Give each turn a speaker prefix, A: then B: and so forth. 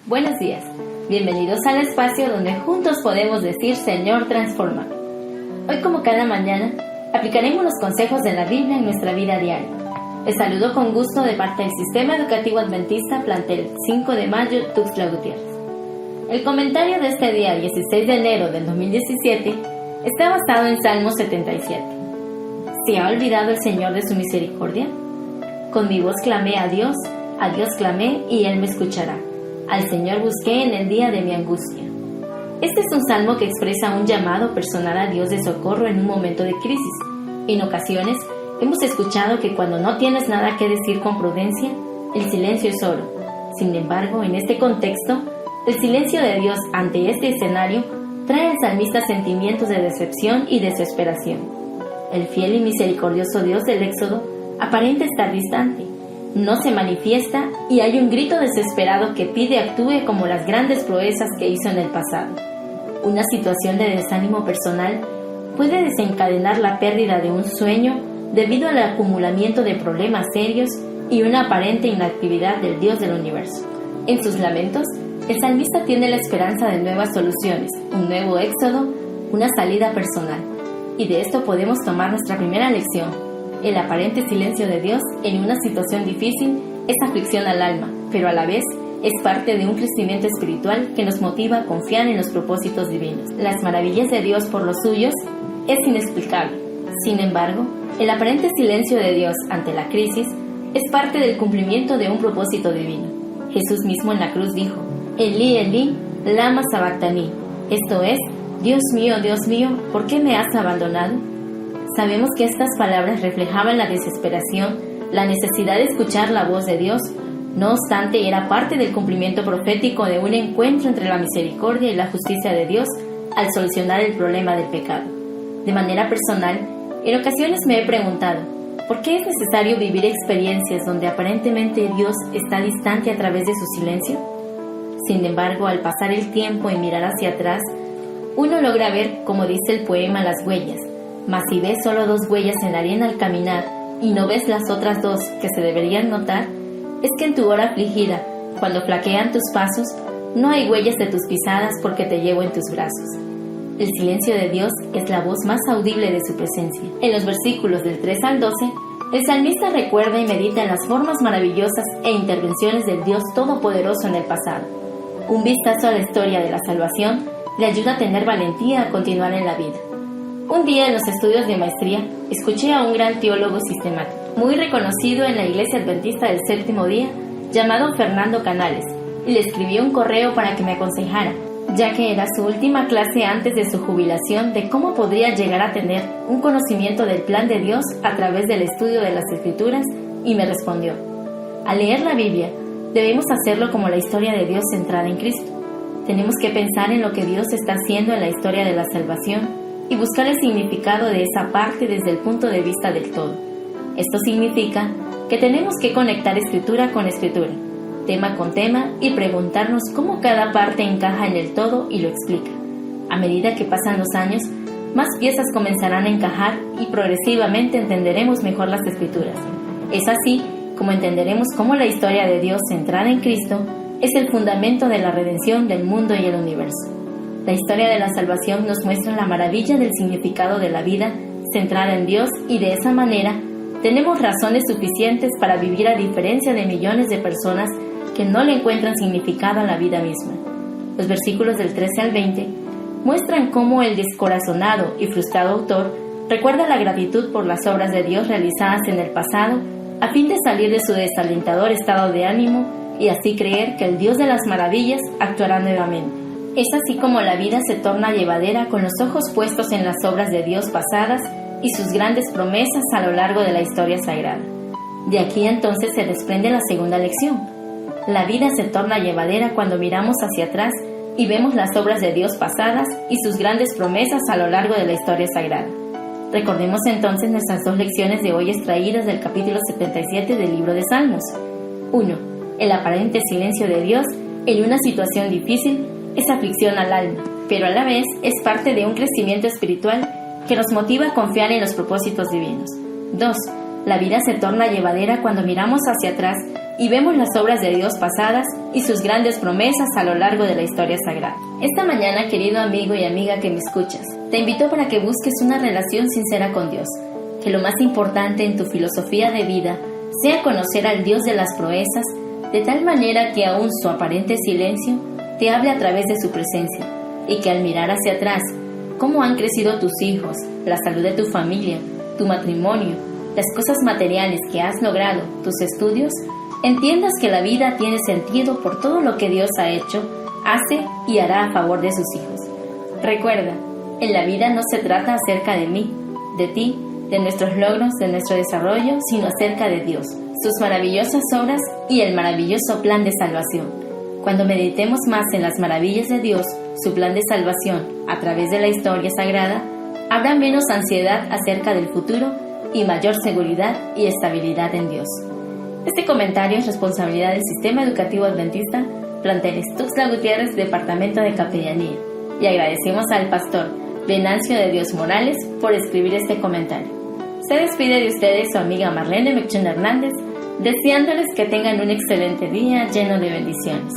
A: Buenos días, bienvenidos al espacio donde juntos podemos decir Señor, transforma. Hoy, como cada mañana, aplicaremos los consejos de la Biblia en nuestra vida diaria. Les saludo con gusto de parte del Sistema Educativo Adventista Plantel 5 de Mayo, Tuxtla Gutiérrez. El comentario de este día, 16 de enero del 2017, está basado en Salmo 77. ¿Se ha olvidado el Señor de su misericordia? Con mi voz clamé a Dios clamé y Él me escuchará. Al Señor busqué en el día de mi angustia. Este es un salmo que expresa un llamado personal a Dios de socorro en un momento de crisis. En ocasiones, hemos escuchado que cuando no tienes nada que decir con prudencia, el silencio es oro. Sin embargo, en este contexto, el silencio de Dios ante este escenario trae al salmista sentimientos de decepción y desesperación. El fiel y misericordioso Dios del Éxodo aparenta estar distante. No se manifiesta y hay un grito desesperado que pide actúe como las grandes proezas que hizo en el pasado. Una situación de desánimo personal puede desencadenar la pérdida de un sueño debido al acumulamiento de problemas serios y una aparente inactividad del Dios del universo. En sus lamentos, el salmista tiene la esperanza de nuevas soluciones, un nuevo éxodo, una salida personal. Y de esto podemos tomar nuestra primera lección. El aparente silencio de Dios en una situación difícil es aflicción al alma, pero a la vez es parte de un crecimiento espiritual que nos motiva a confiar en los propósitos divinos. Las maravillas de Dios por los suyos es inexplicable. Sin embargo, el aparente silencio de Dios ante la crisis es parte del cumplimiento de un propósito divino. Jesús mismo en la cruz dijo, Elí, Elí, lama sabactani. Esto es, Dios mío, ¿por qué me has abandonado? Sabemos que estas palabras reflejaban la desesperación, la necesidad de escuchar la voz de Dios. No obstante, era parte del cumplimiento profético de un encuentro entre la misericordia y la justicia de Dios al solucionar el problema del pecado. De manera personal, en ocasiones me he preguntado, ¿por qué es necesario vivir experiencias donde aparentemente Dios está distante a través de su silencio? Sin embargo, al pasar el tiempo y mirar hacia atrás, uno logra ver, como dice el poema, las huellas. Mas si ves solo 2 huellas en la arena al caminar y no ves las otras 2 que se deberían notar, es que en tu hora afligida, cuando flaquean tus pasos, no hay huellas de tus pisadas porque te llevo en tus brazos. El silencio de Dios es la voz más audible de su presencia. En los versículos del 3 al 12, el salmista recuerda y medita en las formas maravillosas e intervenciones del Dios Todopoderoso en el pasado. Un vistazo a la historia de la salvación le ayuda a tener valentía a continuar en la vida. Un día en los estudios de maestría, escuché a un gran teólogo sistemático, muy reconocido en la Iglesia Adventista del Séptimo Día, llamado Fernando Canales, y le escribí un correo para que me aconsejara, ya que era su última clase antes de su jubilación de cómo podría llegar a tener un conocimiento del plan de Dios a través del estudio de las Escrituras, y me respondió, al leer la Biblia, debemos hacerlo como la historia de Dios centrada en Cristo. Tenemos que pensar en lo que Dios está haciendo en la historia de la salvación, y buscar el significado de esa parte desde el punto de vista del todo. Esto significa que tenemos que conectar escritura con escritura, tema con tema, y preguntarnos cómo cada parte encaja en el todo y lo explica. A medida que pasan los años, más piezas comenzarán a encajar y progresivamente entenderemos mejor las escrituras. Es así como entenderemos cómo la historia de Dios centrada en Cristo es el fundamento de la redención del mundo y el universo. La historia de la salvación nos muestra la maravilla del significado de la vida centrada en Dios y de esa manera tenemos razones suficientes para vivir a diferencia de millones de personas que no le encuentran significado a la vida misma. Los versículos del 13 al 20 muestran cómo el descorazonado y frustrado autor recuerda la gratitud por las obras de Dios realizadas en el pasado a fin de salir de su desalentador estado de ánimo y así creer que el Dios de las maravillas actuará nuevamente. Es así como la vida se torna llevadera con los ojos puestos en las obras de Dios pasadas y sus grandes promesas a lo largo de la historia sagrada. De aquí entonces se desprende la segunda lección. La vida se torna llevadera cuando miramos hacia atrás y vemos las obras de Dios pasadas y sus grandes promesas a lo largo de la historia sagrada. Recordemos entonces nuestras 2 lecciones de hoy extraídas del capítulo 77 del libro de Salmos. 1. El aparente silencio de Dios en una situación difícil es aflicción al alma, pero a la vez es parte de un crecimiento espiritual que nos motiva a confiar en los propósitos divinos. 2. La vida se torna llevadera cuando miramos hacia atrás y vemos las obras de Dios pasadas y sus grandes promesas a lo largo de la historia sagrada. Esta mañana, querido amigo y amiga que me escuchas, te invito para que busques una relación sincera con Dios, que lo más importante en tu filosofía de vida sea conocer al Dios de las proezas, de tal manera que aún su aparente silencio te hable a través de su presencia, y que al mirar hacia atrás, cómo han crecido tus hijos, la salud de tu familia, tu matrimonio, las cosas materiales que has logrado, tus estudios, entiendas que la vida tiene sentido por todo lo que Dios ha hecho, hace y hará a favor de sus hijos. Recuerda, en la vida no se trata acerca de mí, de ti, de nuestros logros, de nuestro desarrollo, sino acerca de Dios, sus maravillosas obras y el maravilloso plan de salvación. Cuando meditemos más en las maravillas de Dios, su plan de salvación, a través de la historia sagrada, habrá menos ansiedad acerca del futuro y mayor seguridad y estabilidad en Dios. Este comentario es responsabilidad del Sistema Educativo Adventista, planteles Tuxtla Gutiérrez, Departamento de Capellanía, y agradecemos al pastor Venancio de Dios Morales por escribir este comentario. Se despide de ustedes su amiga Marlene Mechún Hernández, deseándoles que tengan un excelente día lleno de bendiciones.